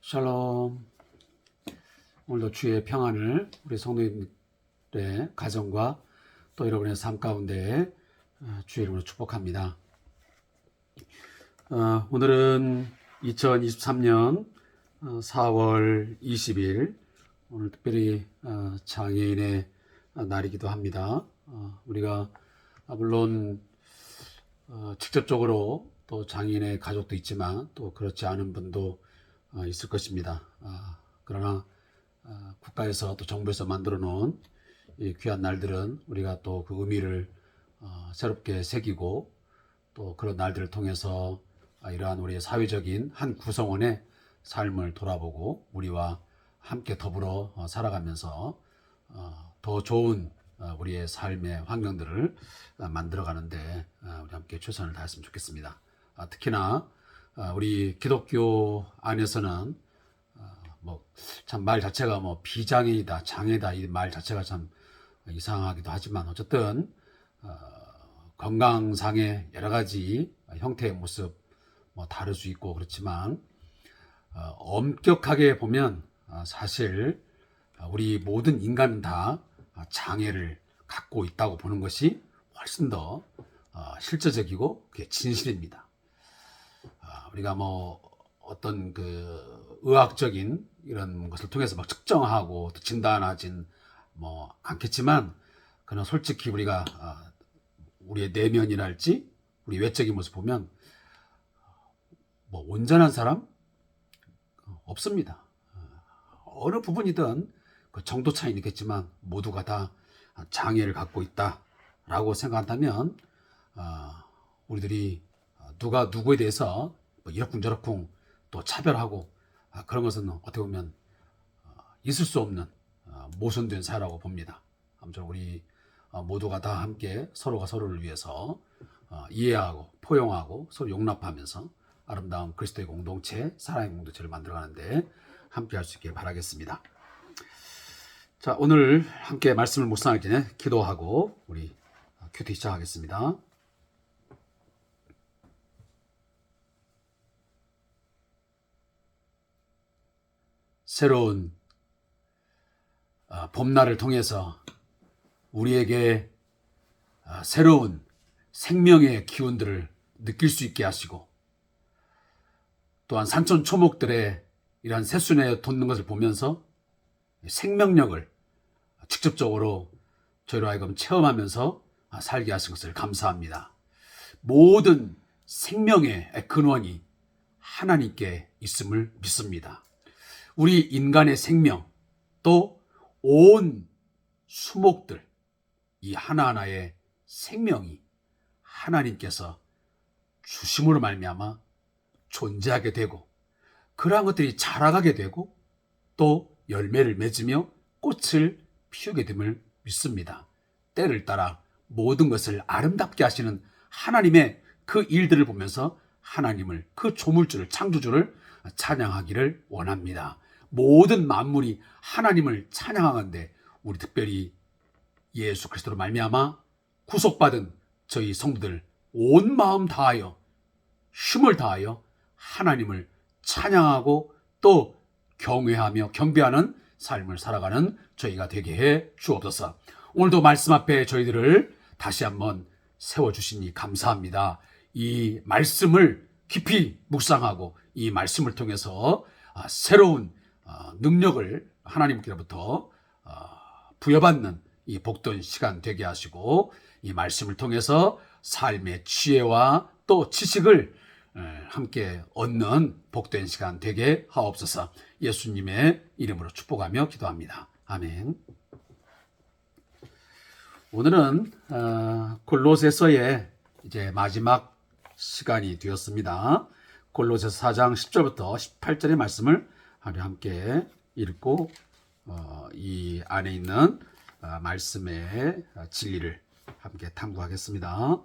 샬롬. 오늘도 주의 평안을 우리 성도님들의 가정과 또 여러분의 삶 가운데 주의 이름으로 축복합니다. 오늘은 2023년 4월 20일 오늘 특별히 장애인의 날이기도 합니다. 우리가 물론 직접적으로 또 장애인의 가족도 있지만 또 그렇지 않은 분도 있을 것입니다. 그러나 국가에서 또 정부에서 만들어 놓은 이 귀한 날들은 우리가 또 그 의미를 새롭게 새기고 또 그런 날들을 통해서 이러한 우리의 사회적인 한 구성원의 삶을 돌아보고 우리와 함께 더불어 살아가면서 더 좋은 우리의 삶의 환경들을 만들어가는데 우리 함께 최선을 다했으면 좋겠습니다. 특히나 우리 기독교 안에서는 참 말 자체가 비장애이다, 장애다 이 말 자체가 참 이상하기도 하지만 어쨌든 건강상의 여러 가지 형태의 모습 다를 수 있고 그렇지만 엄격하게 보면 사실 우리 모든 인간은 다 장애를 갖고 있다고 보는 것이 훨씬 더 실제적이고 그게 진실입니다. 우리가 어떤 그 의학적인 이런 것을 통해서 측정하고 또 진단하진 않겠지만 그러나 솔직히 우리가 우리의 내면이랄지 우리 외적인 모습 보면 온전한 사람 없습니다. 어느 부분이든 그 정도 차이는 있겠지만 모두가 다 장애를 갖고 있다라고 생각한다면 우리들이 누가 누구에 대해서 이러쿵저러쿵 또 차별하고 그런 것은 어떻게 보면 있을 수 없는 모순된 사회라고 봅니다. 아무쪼록 우리 모두가 다 함께 서로가 서로를 위해서 이해하고 포용하고 서로 용납하면서 아름다운 그리스도의 공동체, 사랑의 공동체를 만들어가는데 함께 할 수 있게 바라겠습니다. 자, 오늘 함께 말씀을 묵상하기 전에 기도하고 우리 큐티 시작하겠습니다. 새로운 봄날을 통해서 우리에게 새로운 생명의 기운들을 느낄 수 있게 하시고 또한 산천 초목들의 이러한 새순에 돋는 것을 보면서 생명력을 직접적으로 저희로 하여금 체험하면서 살게 하신 것을 감사합니다. 모든 생명의 근원이 하나님께 있음을 믿습니다. 우리 인간의 생명 또 온 수목들 이 하나하나의 생명이 하나님께서 주심으로 말미암아 존재하게 되고 그러한 것들이 자라가게 되고 또 열매를 맺으며 꽃을 피우게 됨을 믿습니다. 때를 따라 모든 것을 아름답게 하시는 하나님의 그 일들을 보면서 하나님을 그 조물주를 창조주를 찬양하기를 원합니다. 모든 만물이 하나님을 찬양하는데 우리 특별히 예수 그리스도로 말미암아 구속받은 저희 성도들 온 마음 다하여 힘을 다하여 하나님을 찬양하고 또 경외하며 경배하는 삶을 살아가는 저희가 되게 해 주옵소서. 오늘도 말씀 앞에 저희들을 다시 한번 세워주시니 감사합니다. 이 말씀을 깊이 묵상하고 이 말씀을 통해서 새로운 능력을 하나님께로부터 부여받는 이 복된 시간 되게 하시고 이 말씀을 통해서 삶의 지혜와 또 지식을 함께 얻는 복된 시간 되게 하옵소서. 예수님의 이름으로 축복하며 기도합니다. 아멘. 오늘은 골로새서의 이제 마지막 시간이 되었습니다. 골로새서 4장 10절부터 18절의 말씀을 함께 읽고 이 안에 있는 말씀의 진리를 함께 탐구하겠습니다.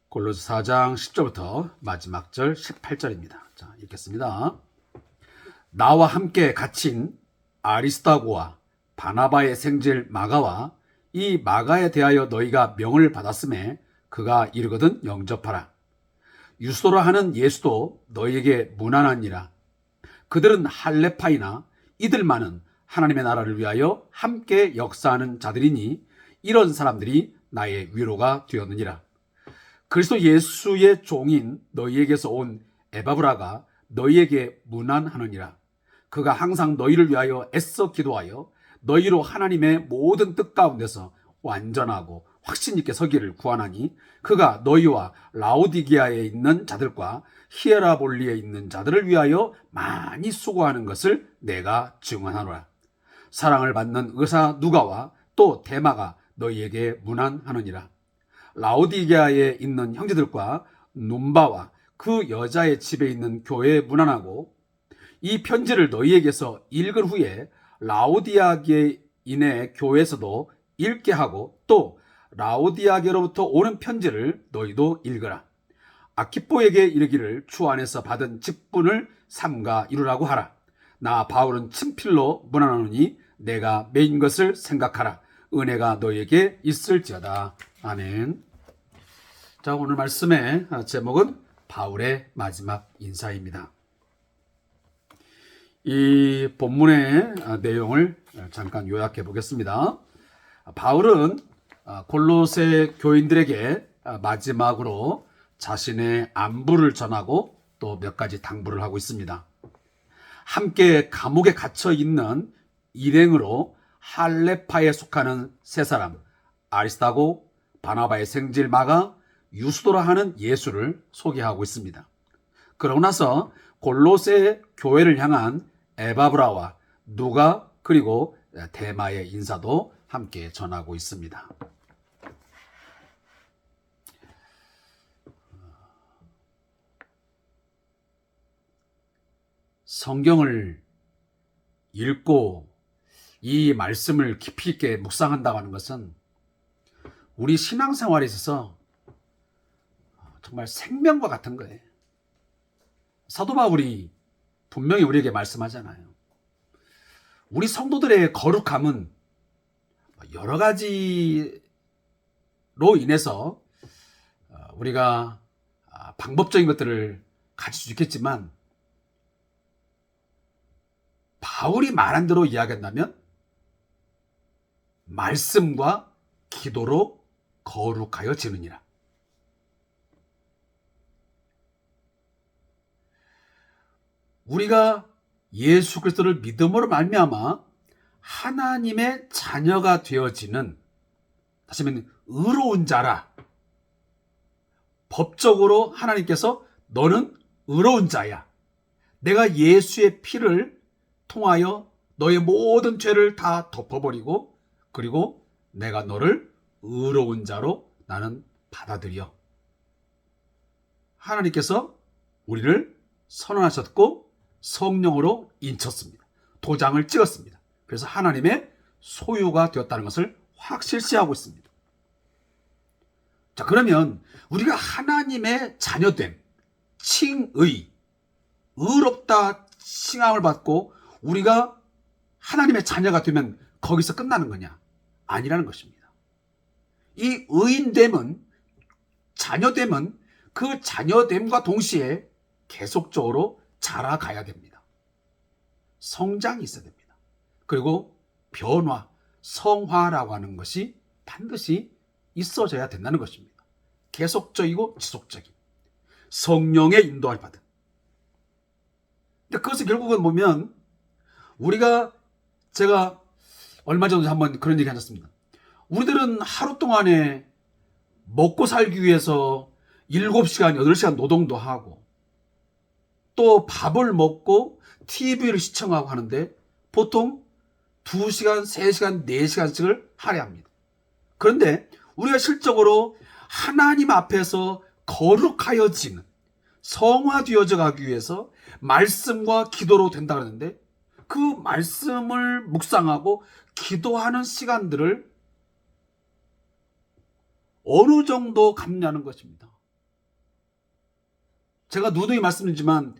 골로새 4장 10절부터 마지막 절 18절입니다. 자, 읽겠습니다. 나와 함께 갇힌 아리스다고와 바나바의 생질 마가와 이 마가에 대하여 너희가 명을 받았음에 그가 이르거든 영접하라. 유스도라 하는 예수도 너희에게 무난하니라. 그들은 할레파이나 이들만은 하나님의 나라를 위하여 함께 역사하는 자들이니 이런 사람들이 나의 위로가 되었느니라. 그리스도 예수의 종인 너희에게서 온 에바브라가 너희에게 문안하느니라. 그가 항상 너희를 위하여 애써 기도하여 너희로 하나님의 모든 뜻 가운데서 완전하고 확신 있게 서기를 구하나니 그가 너희와 라오디게아에 있는 자들과 히에라볼리에 있는 자들을 위하여 많이 수고하는 것을 내가 증언하노라. 사랑을 받는 의사 누가와 또 데마가 너희에게 문안하느니라. 라오디게아에 있는 형제들과 num바와 그 여자의 집에 있는 교회에 문안하고 이 편지를 너희에게서 읽은 후에 라오디아게인의 교회에서도 읽게 하고 또 라오디아게로부터 오는 편지를 너희도 읽으라. 아키포에게 이르기를 주 안에서 받은 직분을 삼가 이루라고 하라. 나 바울은 친필로 문안하노니 내가 매인 것을 생각하라. 은혜가 너희에게 있을지어다. 아멘. 자, 오늘 말씀의 제목은 바울의 마지막 인사입니다. 이 본문의 내용을 잠깐 요약해 보겠습니다. 바울은 골로새 교인들에게 마지막으로 자신의 안부를 전하고 또 몇 가지 당부를 하고 있습니다. 함께 감옥에 갇혀 있는 일행으로 할레파에 속하는 세 사람 아리스타고, 바나바의 생질 마가, 유스도라 하는 예수를 소개하고 있습니다. 그러고 나서 골로새 교회를 향한 에바브라와 누가 그리고 데마의 인사도 함께 전하고 있습니다. 성경을 읽고 이 말씀을 깊이 있게 묵상한다고 하는 것은 우리 신앙생활에 있어서 정말 생명과 같은 거예요. 사도 바울이 분명히 우리에게 말씀하잖아요. 우리 성도들의 거룩함은 여러 가지로 인해서 우리가 방법적인 것들을 가질 수 있겠지만 바울이 말한 대로 이야기한다면 말씀과 기도로 거룩하여지느니라. 우리가 예수 그리스도를 믿음으로 말미암아 하나님의 자녀가 되어지는, 다시 말하면 의로운 자라. 법적으로 하나님께서 너는 의로운 자야. 내가 예수의 피를 통하여 너의 모든 죄를 다 덮어버리고 그리고 내가 너를 의로운 자로 나는 받아들여. 하나님께서 우리를 선언하셨고 성령으로 인쳤습니다. 도장을 찍었습니다. 그래서 하나님의 소유가 되었다는 것을 확실시하고 있습니다. 자, 그러면 우리가 하나님의 자녀됨, 칭의, 의롭다 칭함을 받고 우리가 하나님의 자녀가 되면 거기서 끝나는 거냐? 아니라는 것입니다. 이 의인됨은, 자녀됨은 그 자녀됨과 동시에 계속적으로 자라가야 됩니다. 성장이 있어야 됩니다. 그리고 변화, 성화라고 하는 것이 반드시 있어져야 된다는 것입니다. 계속적이고 지속적인 성령의 인도를 받은. 근데 그것을 결국은 보면 제가 얼마 전에 한번 그런 얘기 하셨습니다. 우리들은 하루 동안에 먹고 살기 위해서 7시간, 8시간 노동도 하고 또 밥을 먹고 TV를 시청하고 하는데 보통 2시간, 3시간, 4시간씩을 할애합니다. 그런데 우리가 실적으로 하나님 앞에서 거룩하여지는, 성화되어져 가기 위해서 말씀과 기도로 된다 그러는데 그 말씀을 묵상하고 기도하는 시간들을 어느 정도 갖냐는 것입니다. 제가 누누이 말씀드리지만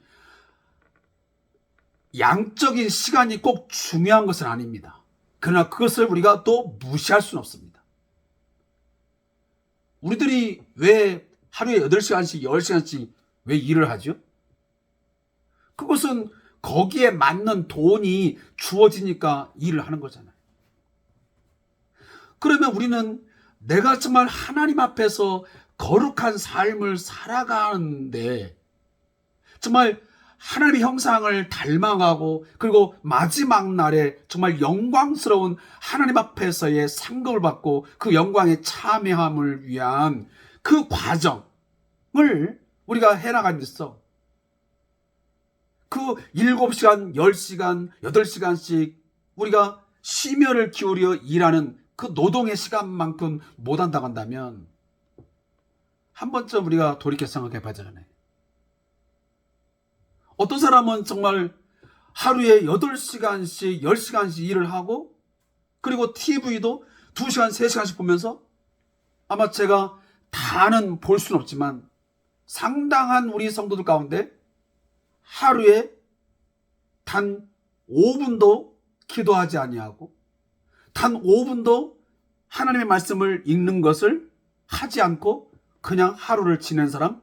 양적인 시간이 꼭 중요한 것은 아닙니다. 그러나 그것을 우리가 또 무시할 수는 없습니다. 우리들이 왜 하루에 8시간씩, 10시간씩 왜 일을 하죠? 그것은 거기에 맞는 돈이 주어지니까 일을 하는 거잖아요. 그러면 우리는 내가 정말 하나님 앞에서 거룩한 삶을 살아가는데 정말 하나님의 형상을 닮아가고 그리고 마지막 날에 정말 영광스러운 하나님 앞에서의 상급을 받고 그 영광에 참여함을 위한 그 과정을 우리가 해나가면서 그 7시간, 10시간, 8시간씩 우리가 심혈을 기울여 일하는 그 노동의 시간만큼 못한다고 한다면 한 번쯤 우리가 돌이켜 생각해 봐야잖아요. 어떤 사람은 정말 하루에 8시간씩, 10시간씩 일을 하고 그리고 TV도 2시간, 3시간씩 보면서 아마 제가 다는 볼 수는 없지만 상당한 우리 성도들 가운데 하루에 단 5분도 기도하지 아니하고 단 5분도 하나님의 말씀을 읽는 것을 하지 않고 그냥 하루를 지낸 사람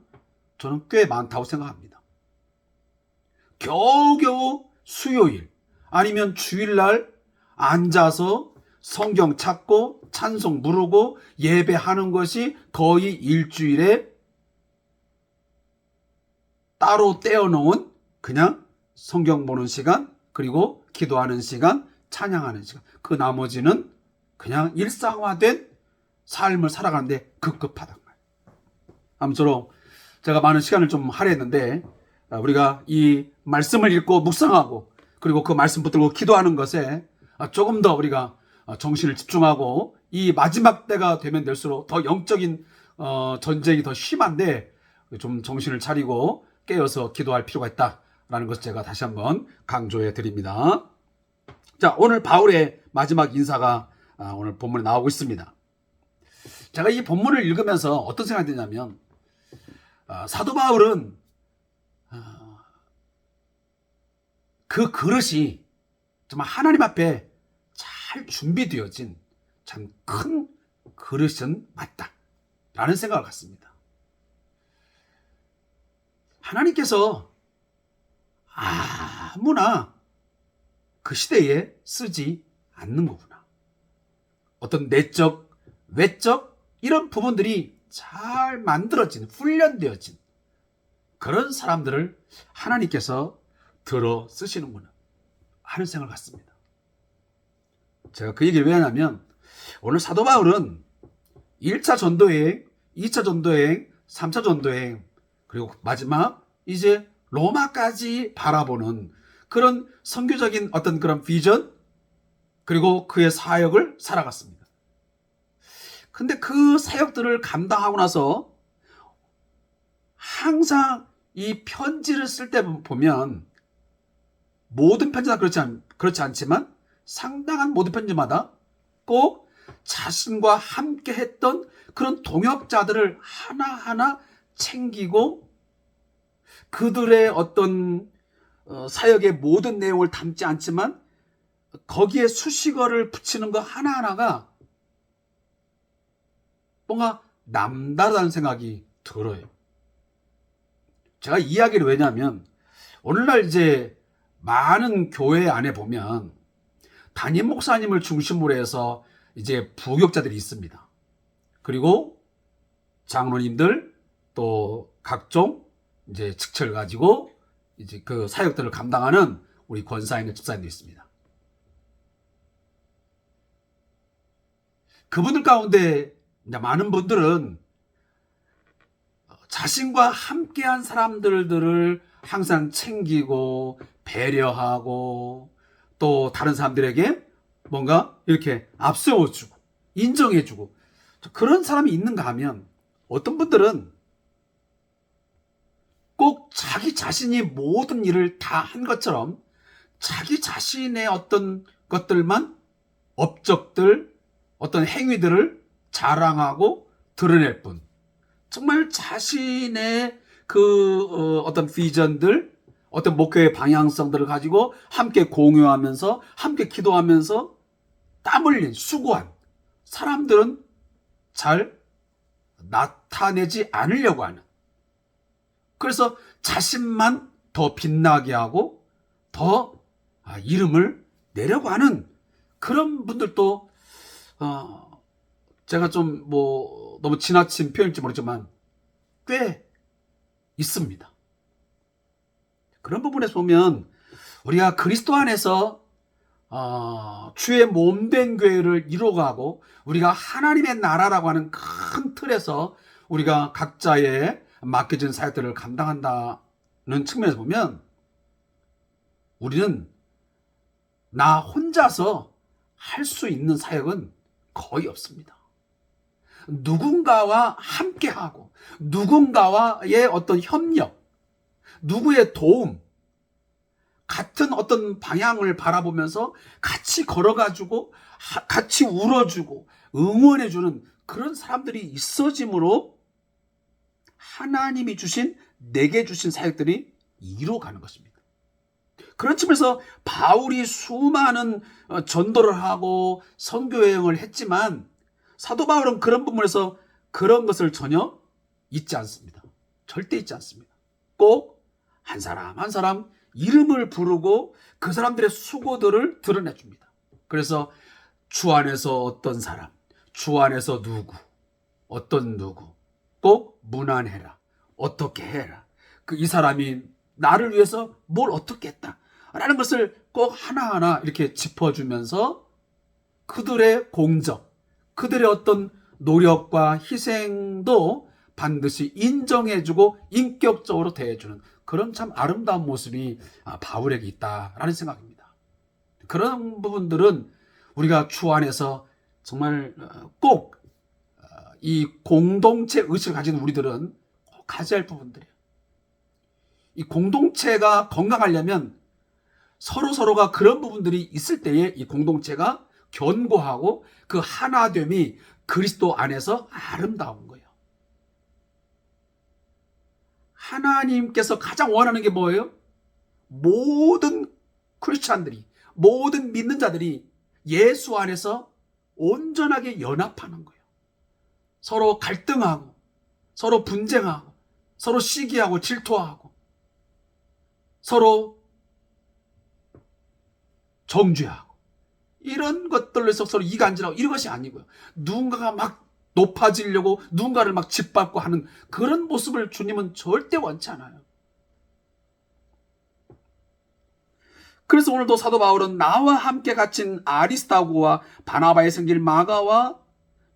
저는 꽤 많다고 생각합니다. 겨우겨우 수요일 아니면 주일날 앉아서 성경 찾고 찬송 부르고 예배하는 것이 거의 일주일에 따로 떼어놓은 그냥 성경 보는 시간 그리고 기도하는 시간 찬양하는 시간 그 나머지는 그냥 일상화된 삶을 살아가는데 급급하단 말이에요. 아무쪼록 제가 많은 시간을 좀 할애했는데 우리가 이 말씀을 읽고 묵상하고 그리고 그 말씀 붙들고 기도하는 것에 조금 더 우리가 정신을 집중하고 이 마지막 때가 되면 될수록 더 영적인 전쟁이 더 심한데 좀 정신을 차리고 깨어서 기도할 필요가 있다라는 것을 제가 다시 한번 강조해 드립니다. 자, 오늘 바울의 마지막 인사가 오늘 본문에 나오고 있습니다. 제가 이 본문을 읽으면서 어떤 생각이 드냐면 사도 바울은 그 그릇이 정말 하나님 앞에 잘 준비되어진 참 큰 그릇은 맞다라는 생각을 갖습니다. 하나님께서 아무나 그 시대에 쓰지 않는 거구나. 어떤 내적, 외적 이런 부분들이 잘 만들어진, 훈련되어진 그런 사람들을 하나님께서 들어 쓰시는구나 하는 생각을 갖습니다. 제가 그 얘기를 왜 하냐면 오늘 사도 바울은 1차 전도여행, 2차 전도여행, 3차 전도여행 그리고 마지막 이제 로마까지 바라보는 그런 선교적인 어떤 그런 비전 그리고 그의 사역을 살아갔습니다. 근데 그 사역들을 감당하고 나서 항상 이 편지를 쓸 때 보면 모든 편지가 그렇지 않지만 상당한 모든 편지마다 꼭 자신과 함께 했던 그런 동역자들을 하나하나 챙기고 그들의 어떤 사역의 모든 내용을 담지 않지만 거기에 수식어를 붙이는 것 하나하나가 뭔가 남다르다는 생각이 들어요. 제가 이 이야기를 왜냐하면 오늘날 이제 많은 교회 안에 보면 담임 목사님을 중심으로 해서 이제 부교육자들이 있습니다. 그리고 장로님들 또 각종 이제 직책을 가지고 이제 그 사역들을 감당하는 우리 권사님들, 집사님도 있습니다. 그분들 가운데 많은 분들은 자신과 함께한 사람들을 항상 챙기고 배려하고 또 다른 사람들에게 뭔가 이렇게 앞세워주고 인정해주고 그런 사람이 있는가 하면 어떤 분들은 꼭 자기 자신이 모든 일을 다 한 것처럼 자기 자신의 어떤 것들만 업적들 어떤 행위들을 자랑하고 드러낼 뿐 정말 자신의 그 어떤 비전들 어떤 목표의 방향성들을 가지고 함께 공유하면서 함께 기도하면서 땀 흘린 수고한 사람들은 잘 나타내지 않으려고 하는 그래서 자신만 더 빛나게 하고 더 이름을 내려고 하는 그런 분들도 제가 좀 너무 지나친 표현일지 모르지만 꽤 있습니다. 그런 부분에서 보면 우리가 그리스도 안에서 주의 몸된 교회를 이루어가고 우리가 하나님의 나라라고 하는 큰 틀에서 우리가 각자의 맡겨진 사역들을 감당한다는 측면에서 보면 우리는 나 혼자서 할 수 있는 사역은 거의 없습니다. 누군가와 함께하고 누군가와의 어떤 협력, 누구의 도움, 같은 어떤 방향을 바라보면서 같이 걸어가지고 같이 울어주고 응원해주는 그런 사람들이 있어짐으로 하나님이 주신, 내게 주신 사역들이 이루어가는 것입니다. 그런 측면에서 바울이 수많은 전도를 하고 선교 여행을 했지만 사도 바울은 그런 부분에서 그런 것을 전혀 잊지 않습니다. 절대 잊지 않습니다. 꼭 한 사람 한 사람 이름을 부르고 그 사람들의 수고들을 드러내줍니다. 그래서 주 안에서 어떤 사람, 주 안에서 누구, 어떤 누구, 꼭 문안해라, 어떻게 해라, 이 사람이 나를 위해서 뭘 어떻게 했다 라는 것을 꼭 하나하나 이렇게 짚어주면서 그들의 공적, 그들의 어떤 노력과 희생도 반드시 인정해주고 인격적으로 대해주는 그런 참 아름다운 모습이 바울에게 있다라는 생각입니다. 그런 부분들은 우리가 주 안에서 정말 꼭 이 공동체 의식을 가진 우리들은 꼭 가져야 할 부분들이에요. 이 공동체가 건강하려면 서로가 그런 부분들이 있을 때에 이 공동체가 견고하고 그 하나됨이 그리스도 안에서 아름다운 거예요. 하나님께서 가장 원하는 게 뭐예요? 모든 크리스찬들이, 모든 믿는 자들이 예수 안에서 온전하게 연합하는 거예요. 서로 갈등하고, 서로 분쟁하고, 서로 시기하고 질투하고, 서로 정죄하고, 이런 것들에서 서로 이간질하고 이런 것이 아니고요. 누군가가 막 높아지려고 누군가를 막 짓밟고 하는 그런 모습을 주님은 절대 원치 않아요. 그래서 오늘도 사도 바울은 나와 함께 갇힌 아리스다고와 바나바의 생질 마가와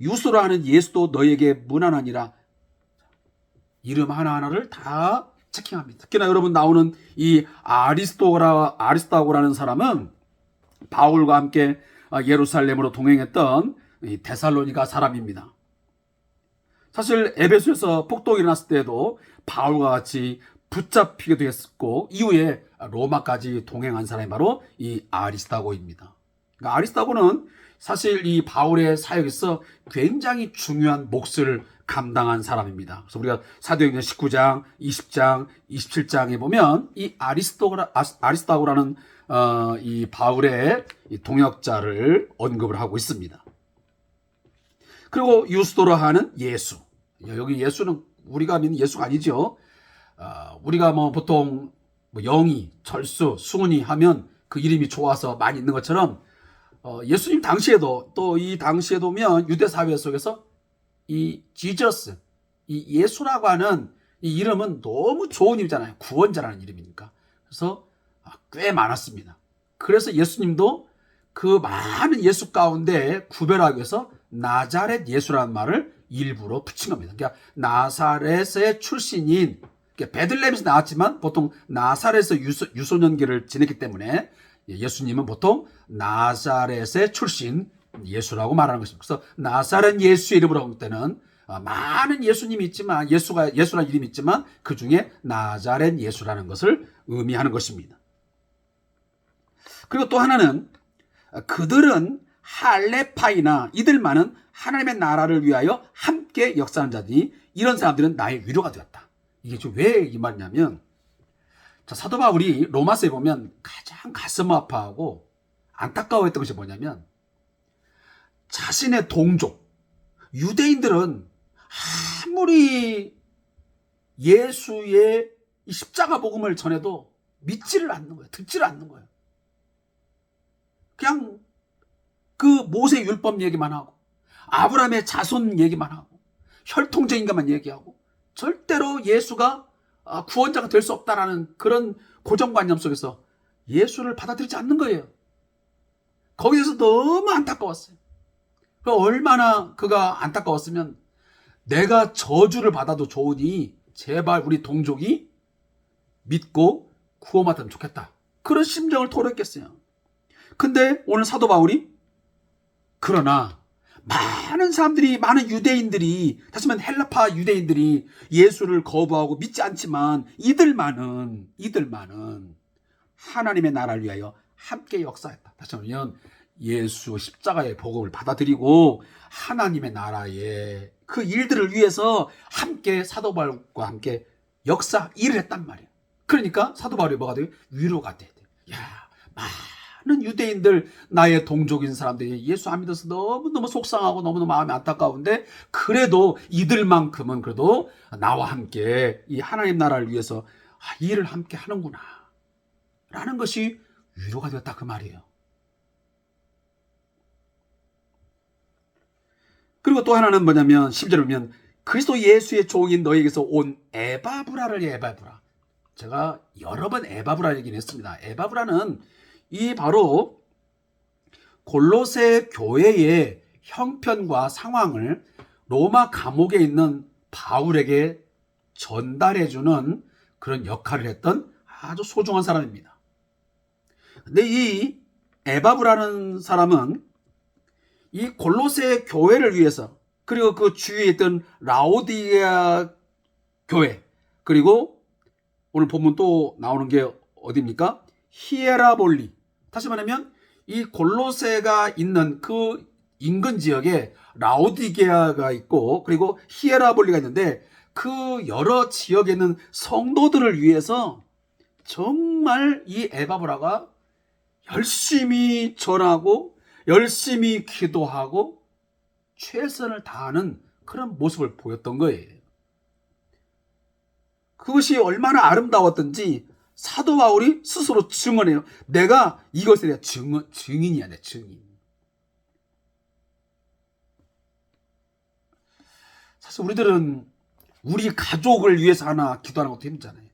유스라 하는 예수도 너에게 문안하니라. 이름 하나하나를 다 체킹합니다. 특히나 여러분 나오는 이 아리스다고라는 사람은 바울과 함께 예루살렘으로 동행했던 데살로니가 사람입니다. 사실 에베소에서 폭동이 일어났을 때에도 바울과 같이 붙잡히기도 했었고 이후에 로마까지 동행한 사람이 바로 이 아리스다고입니다. 그러니까 아리스다고는 사실 이 바울의 사역에서 굉장히 중요한 몫을 감당한 사람입니다. 그래서 우리가 사도행전 19장, 20장, 27장에 보면 이 아리스다고라는 이 바울의 이 동역자를 언급을 하고 있습니다. 그리고 유스도라 하는 예수. 여기 예수는 우리가 믿는 예수가 아니죠. 우리가 보통 영희, 철수, 승훈이 하면 그 이름이 좋아서 많이 있는 것처럼 예수님 당시에도 또 이 당시에도 보면 유대 사회 속에서 이 지저스, 이 예수라고 하는 이 이름은 너무 좋은 이름이잖아요. 구원자라는 이름이니까. 그래서 꽤 많았습니다. 그래서 예수님도 그 많은 예수 가운데 구별하기 위해서 나자렛 예수라는 말을 일부러 붙인 겁니다. 그러니까 나사렛의 출신인, 그러니까 베들레헴에서 나왔지만 보통 나사렛에서 유소년기를 지냈기 때문에 예수님은 보통 나사렛의 출신 예수라고 말하는 것입니다. 그래서 나사렛 예수의 이름으로 할 때는 많은 예수님이 있지만 예수라는 이름이 있지만 그 중에 나자렛 예수라는 것을 의미하는 것입니다. 그리고 또 하나는 그들은 할레파이나 이들만은 하나님의 나라를 위하여 함께 역사하는 자들이 이런 사람들은 나의 위로가 되었다. 이게 좀 왜 이 말이냐면 사도 바울이 로마서에 보면 가장 가슴 아파하고 안타까워했던 것이 뭐냐면 자신의 동족 유대인들은 아무리 예수의 이 십자가 복음을 전해도 믿지를 않는 거예요. 듣지를 않는 거예요. 그냥 그 모세 율법 얘기만 하고 아브라함의 자손 얘기만 하고 혈통적인 것만 얘기하고 절대로 예수가 구원자가 될 수 없다라는 그런 고정관념 속에서 예수를 받아들이지 않는 거예요. 거기에서 너무 안타까웠어요. 얼마나 그가 안타까웠으면 내가 저주를 받아도 좋으니 제발 우리 동족이 믿고 구원받으면 좋겠다. 그런 심정을 토로했겠어요. 근데 오늘 사도 바울이 그러나 많은 사람들이, 많은 유대인들이, 다시 말하면 헬라파 유대인들이 예수를 거부하고 믿지 않지만 이들만은 하나님의 나라를 위하여 함께 역사했다. 다시 말하면 예수 십자가의 복음을 받아들이고 하나님의 나라의 그 일들을 위해서 함께 사도 바울과 함께 역사 일을 했단 말이에요. 그러니까 사도 바울이 뭐가 돼요? 위로가 돼야 돼요. 야, 많은 유대인들, 나의 동족인 사람들이 예수 안 믿어서 너무너무 속상하고 너무너무 마음이 안타까운데 그래도 이들만큼은 그래도 나와 함께 이 하나님 나라를 위해서 일을 함께 하는구나 라는 것이 위로가 되었다 그 말이에요. 그리고 또 하나는 뭐냐면 10절을 보면 그리스도 예수의 종인 너에게서 온 에바브라를 에바브라. 제가 여러 번 에바브라 얘기를 했습니다. 에바브라는 이 바로 골로새 교회의 형편과 상황을 로마 감옥에 있는 바울에게 전달해주는 그런 역할을 했던 아주 소중한 사람입니다. 근데 이 에바브라는 사람은 이 골로새 교회를 위해서 그리고 그 주위에 있던 라오디게아 교회 그리고 오늘 보면 또 나오는 게 어디입니까? 히에라볼리. 다시 말하면 이 골로새가 있는 그 인근 지역에 라오디게아가 있고 그리고 히에라볼리가 있는데 그 여러 지역에 있는 성도들을 위해서 정말 이 에바브라가 열심히 전하고 열심히 기도하고 최선을 다하는 그런 모습을 보였던 거예요. 그것이 얼마나 아름다웠던지 사도 바울이 스스로 증언해요. 내가 이것에 대한 증인이야, 내 증인. 사실 우리들은 우리 가족을 위해서 하나 기도하는 것도 힘들잖아요.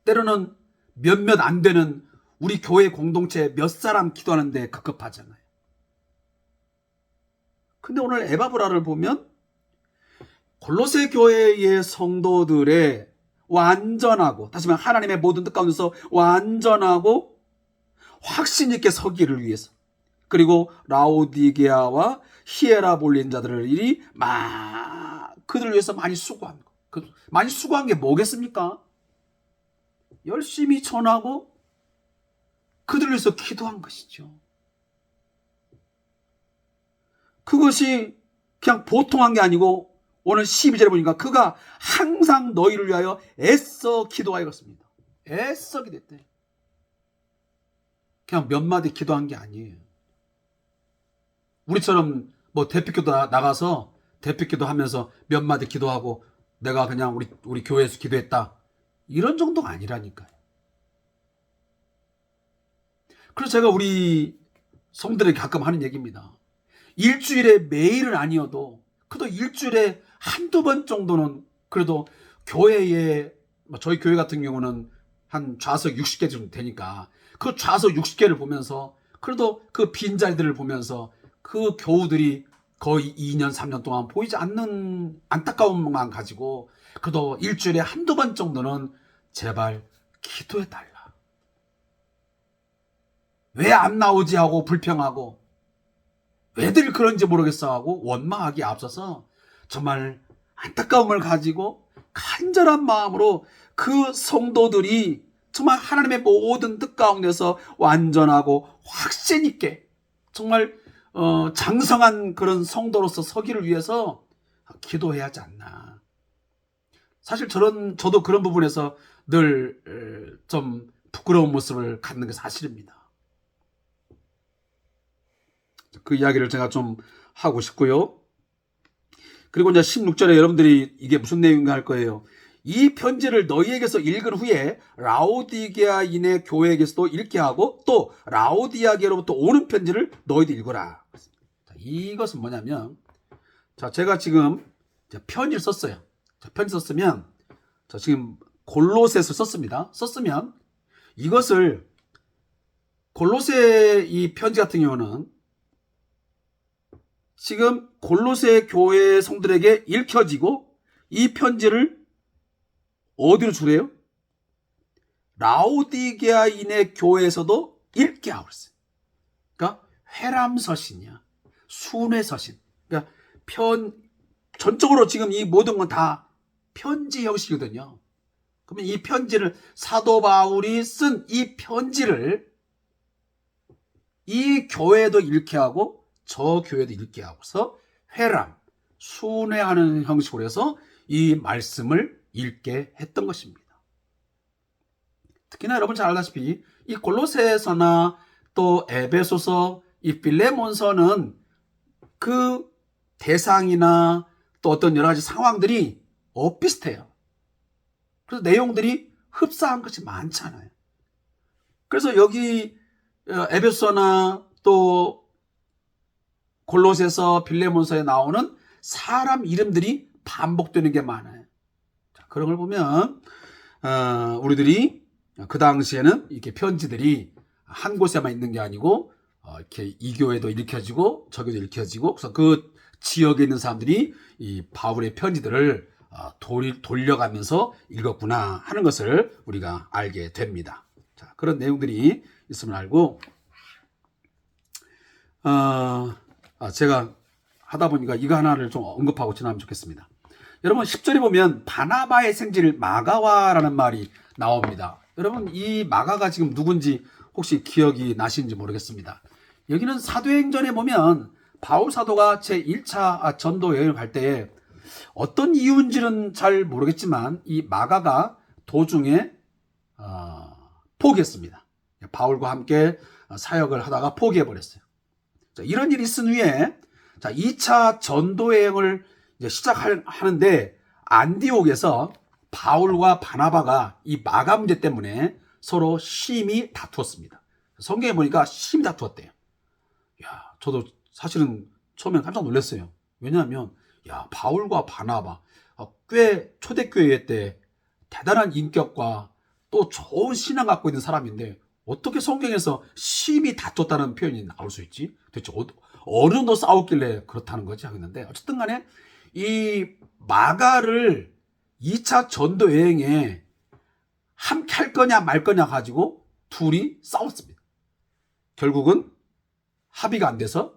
때로는 몇몇 안 되는 우리 교회 공동체 몇 사람 기도하는데 급급하잖아요. 근데 오늘 에바브라를 보면 골로새 교회의 성도들의 완전하고 다시 말하면 하나님의 모든 뜻 가운데서 완전하고 확신 있게 서기를 위해서 그리고 라오디게아와 히에라볼린 자들이 그들을 위해서 많이 수고한 거. 많이 수고한 게 뭐겠습니까? 열심히 전하고 그들을 위해서 기도한 것이죠. 그것이 그냥 보통한 게 아니고 오늘 12절에 보니까 그가 항상 너희를 위하여 애써 기도하였습니다. 애써 기도했대. 그냥 몇 마디 기도한 게 아니에요. 우리처럼 뭐 대표기도 나가서 대표기도 하면서 몇 마디 기도하고 내가 그냥 우리 교회에서 기도했다. 이런 정도가 아니라니까요. 그래서 제가 우리 성도들에게 가끔 하는 얘기입니다. 일주일에 매일은 아니어도 그래도 일주일에 한두 번 정도는 그래도 교회에 저희 교회 같은 경우는 한 좌석 60개 정도 되니까 그 좌석 60개를 보면서 그래도 그 빈자리들을 보면서 그 교우들이 거의 2년 3년 동안 보이지 않는 안타까움만 가지고 그래도 일주일에 한두 번 정도는 제발 기도해달라. 왜 안 나오지 하고 불평하고 왜들 그런지 모르겠어 하고 원망하기에 앞서서 정말 안타까움을 가지고 간절한 마음으로 그 성도들이 정말 하나님의 모든 뜻 가운데서 완전하고 확신 있게 정말 장성한 그런 성도로서 서기를 위해서 기도해야 하지 않나. 사실 저도 그런 부분에서 늘 좀 부끄러운 모습을 갖는 게 사실입니다. 그 이야기를 제가 좀 하고 싶고요. 그리고 이제 16절에 여러분들이 이게 무슨 내용인가 할 거예요. 이 편지를 너희에게서 읽은 후에 라오디게아인의 교회에게서도 읽게 하고 또 라오디아게로부터 오는 편지를 너희도 읽어라. 자, 이것은 뭐냐면, 자, 제가 지금 편지를 썼어요. 자, 편지 썼으면, 자, 지금 골로새서 썼습니다. 썼으면 이것을 골로새 이 편지 같은 경우는 지금 골로새 교회 성들에게 읽혀지고 이 편지를 어디로 주래요? 라오디게아인의 교회에서도 읽게 하고 있어요. 그러니까 회람서신이야. 순회서신. 그러니까 전적으로 지금 이 모든 건 다 편지 형식이거든요. 그러면 이 편지를 사도 바울이 쓴 이 편지를 이 교회도 읽게 하고 저 교회도 읽게 하고서 회람, 순회하는 형식으로 해서 이 말씀을 읽게 했던 것입니다. 특히나 여러분 잘 알다시피 이 골로새서나 또 에베소서, 이 빌레몬서는 그 대상이나 또 어떤 여러 가지 상황들이 비슷해요. 그래서 내용들이 흡사한 것이 많잖아요. 그래서 여기 에베소나 또 골로새서, 빌레몬서에 나오는 사람 이름들이 반복되는 게 많아요. 자, 그런 걸 보면 우리들이 그 당시에는 이렇게 편지들이 한 곳에만 있는 게 아니고 이렇게 이 교회도 읽혀지고 저 교회도 읽혀지고, 그래서 그 지역에 있는 사람들이 이 바울의 편지들을 돌려가면서 읽었구나 하는 것을 우리가 알게 됩니다. 자, 그런 내용들이 있음을 알고 제가 하다 보니까 이거 하나를 좀 언급하고 지나면 좋겠습니다. 여러분 10절에 보면 바나바의 생질 마가와라는 말이 나옵니다. 여러분 이 마가가 지금 누군지 혹시 기억이 나시는지 모르겠습니다. 여기는 사도행전에 보면 바울 사도가 제1차 전도 여행을 갈 때에 어떤 이유인지는 잘 모르겠지만 이 마가가 도중에 포기했습니다. 바울과 함께 사역을 하다가 포기해버렸어요. 자, 이런 일이 있은 후에 2차 전도 여행을 이제 시작하는데 안디옥에서 바울과 바나바가 이 마가 문제 때문에 서로 심히 다투었습니다. 성경에 보니까 심히 다투었대요. 야, 저도 사실은 처음에 깜짝 놀랐어요. 왜냐하면 바울과 바나바 꽤 초대교회 때 대단한 인격과 또 좋은 신앙 갖고 있는 사람인데 어떻게 성경에서 심히 다퉜다는 표현이 나올 수 있지? 대체 어느 정도 싸웠길래 그렇다는 거지 하겠는데, 어쨌든 간에 이 마가를 2차 전도 여행에 함께 할 거냐 말 거냐 가지고 둘이 싸웠습니다. 결국은 합의가 안 돼서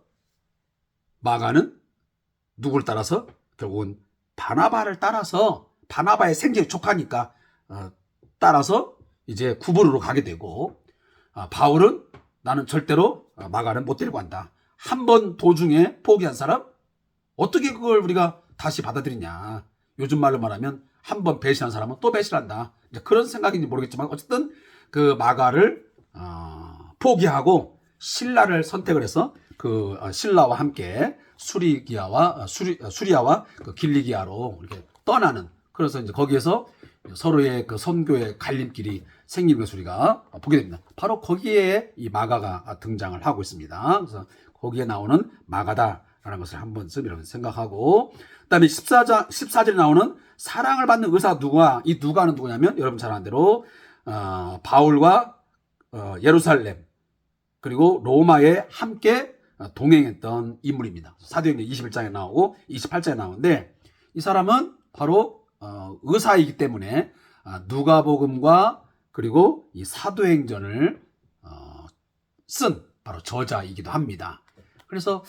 마가는 누구를 따라서? 결국은 바나바를 따라서, 바나바의 생질이 족하니까 따라서 이제 구브로로 가게 되고, 바울은 나는 절대로 마가는 못 데리고 간다. 한 번 도중에 포기한 사람 어떻게 그걸 우리가 다시 받아들이냐. 요즘 말로 말하면 한 번 배신한 사람은 또 배신한다. 이제 그런 생각인지 모르겠지만 어쨌든 그 마가를 포기하고 신라를 선택을 해서 그 신라와 함께 수리아와 그 길리기아로 이렇게 떠나는, 그래서 이제 거기에서 서로의 그 선교의 갈림길이 생기는 것을 우리가 보게 됩니다. 바로 거기에 이 마가가 등장을 하고 있습니다. 그래서 거기에 나오는 마가다라는 것을 한 번쯤 이렇게 생각하고, 그다음에 14절에 나오는 사랑을 받는 의사 누가, 이 누가는 누구냐면 여러분 잘 아는 대로 바울과 예루살렘 그리고 로마에 함께 동행했던 인물입니다. 사도행전 21장에 나오고 28장에 나오는데, 이 사람은 바로 의사이기 때문에 누가복음과 그리고 이 사도행전을 쓴 바로 저자이기도 합니다. 그래서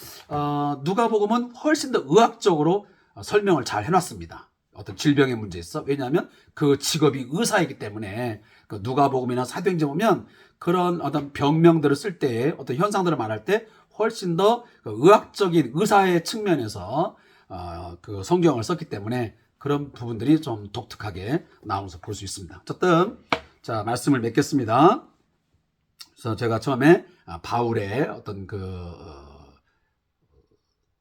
누가복음은 훨씬 더 의학적으로 설명을 잘 해놨습니다. 어떤 질병의 문제에 있어. 왜냐하면 그 직업이 의사이기 때문에 그 누가복음이나 사도행전 보면 그런 어떤 병명들을 쓸 때에 어떤 현상들을 말할 때 훨씬 더 의학적인 의사의 측면에서 그 성경을 썼기 때문에 그런 부분들이 좀 독특하게 나오면서 볼 수 있습니다. 어쨌든 자, 말씀을 맺겠습니다. 그래서 제가 처음에 바울의 어떤 그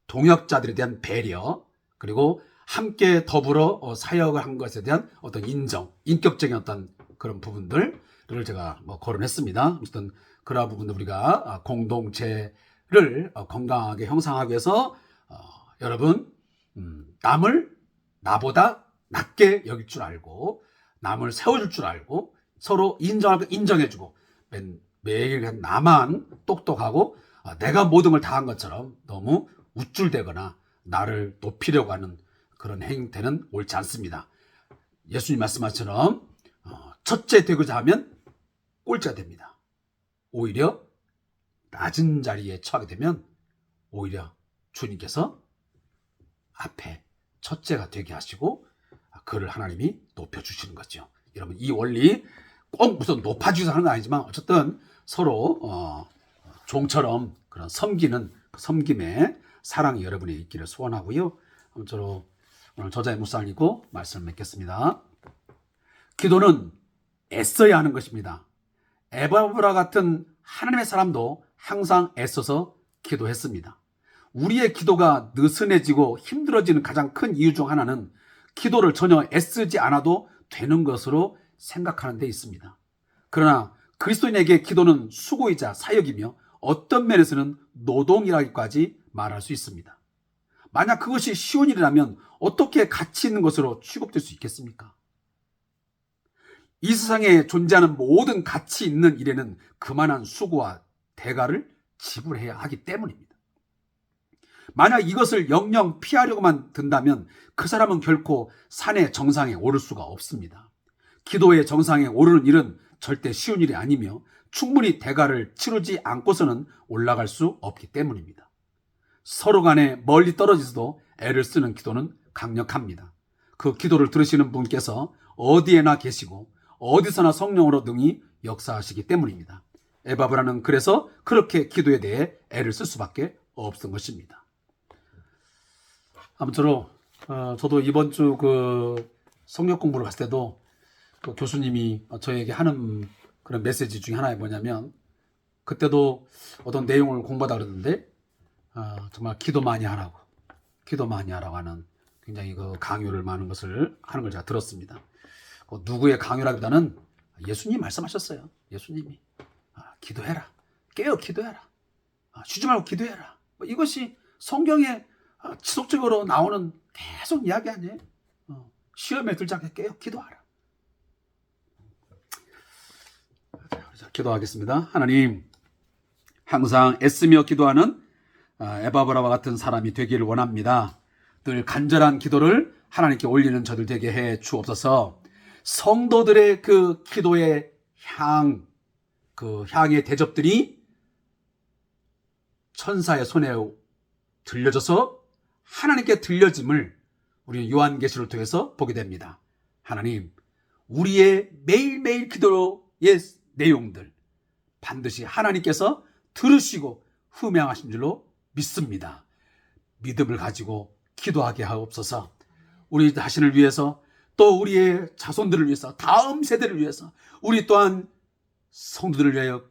동역자들에 대한 배려, 그리고 함께 더불어 사역을 한 것에 대한 어떤 인정, 인격적인 어떤 그런 부분들을 제가 거론했습니다. 어쨌든 그러한 부분들 우리가 공동체를 건강하게 형성하기 위해서 여러분 남을 나보다 낮게 여길 줄 알고 남을 세워줄 줄 알고 서로 인정하고 인정해주고 매일 나만 똑똑하고 내가 모든 걸 다 한 것처럼 너무 우쭐대거나 나를 높이려고 하는 그런 행태는 옳지 않습니다. 예수님 말씀하처럼 첫째 되고자 하면 꼴찌가 됩니다. 오히려 낮은 자리에 처하게 되면 오히려 주님께서 앞에 첫째가 되게 하시고 그를 하나님이 높여주시는 거죠. 여러분 이 원리 꼭 무슨 높아주셔서 하는 건 아니지만 어쨌든 서로 종처럼 그런 섬김의 사랑이 여러분이 있기를 소원하고요. 아무쪼록 오늘 저자의 묵상을 읽고 말씀을 맺겠습니다. 기도는 애써야 하는 것입니다. 에바브라 같은 하나님의 사람도 항상 애써서 기도했습니다. 우리의 기도가 느슨해지고 힘들어지는 가장 큰 이유 중 하나는 기도를 전혀 애쓰지 않아도 되는 것으로 생각하는 데 있습니다. 그러나 그리스도인에게 기도는 수고이자 사역이며 어떤 면에서는 노동이라기까지 말할 수 있습니다. 만약 그것이 쉬운 일이라면 어떻게 가치 있는 것으로 취급될 수 있겠습니까? 이 세상에 존재하는 모든 가치 있는 일에는 그만한 수고와 대가를 지불해야 하기 때문입니다. 만약 이것을 영영 피하려고만 든다면 그 사람은 결코 산의 정상에 오를 수가 없습니다. 기도의 정상에 오르는 일은 절대 쉬운 일이 아니며 충분히 대가를 치르지 않고서는 올라갈 수 없기 때문입니다. 서로 간에 멀리 떨어지서도 애를 쓰는 기도는 강력합니다. 그 기도를 들으시는 분께서 어디에나 계시고 어디서나 성령으로 능히 역사하시기 때문입니다. 에바브라는 그래서 그렇게 기도에 대해 애를 쓸 수밖에 없던 것입니다. 아무쪼록 저도 이번 주 그 성경 공부를 갔을 때도 그 교수님이 저에게 하는 그런 메시지 중에 하나가 뭐냐면 그때도 어떤 내용을 공부하다 그러는데 정말 기도 많이 하라고 하는 굉장히 그 강요를 많은 것을 하는 걸 제가 들었습니다. 누구의 강요라기보다는 예수님이 말씀하셨어요. 예수님이 기도해라, 깨어 기도해라, 쉬지 말고 기도해라. 이것이 성경에 지속적으로 나오는 계속 이야기 아니에요? 시험에 들지 않게 깨어 기도하라. 자, 기도하겠습니다. 하나님, 항상 애쓰며 기도하는 에바브라와 같은 사람이 되기를 원합니다. 늘 간절한 기도를 하나님께 올리는 저들 되게 해 주옵소서. 성도들의 그 기도의 향의 대접들이 천사의 손에 들려져서 하나님께 들려짐을 우리는 요한계시를 통해서 보게 됩니다. 하나님, 우리의 매일매일 기도의 내용들 반드시 하나님께서 들으시고 흠양하신 줄로 믿습니다. 믿음을 가지고 기도하게 하옵소서. 우리 자신을 위해서 또 우리의 자손들을 위해서 다음 세대를 위해서 우리 또한 성도들을 위하여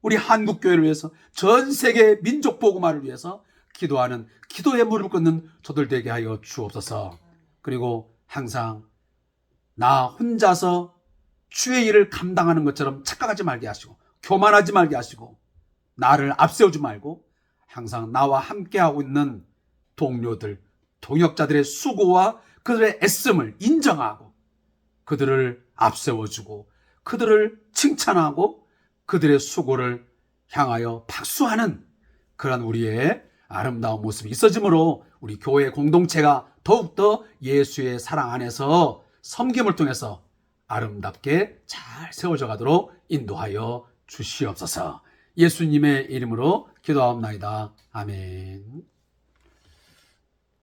우리 한국교회를 위해서 전 세계 민족 복음화를 위해서 기도하는 기도의 무릎을 꿇는 저들 되게 하여 주옵소서. 그리고 항상 나 혼자서 주의 일을 감당하는 것처럼 착각하지 말게 하시고 교만하지 말게 하시고 나를 앞세우지 말고 항상 나와 함께하고 있는 동료들, 동역자들의 수고와 그들의 애씀을 인정하고 그들을 앞세워주고 그들을 칭찬하고 그들의 수고를 향하여 박수하는 그런 우리의 아름다운 모습이 있어지므로 우리 교회 공동체가 더욱더 예수의 사랑 안에서 섬김을 통해서 아름답게 잘 세워져 가도록 인도하여 주시옵소서. 예수님의 이름으로 기도하옵나이다. 아멘.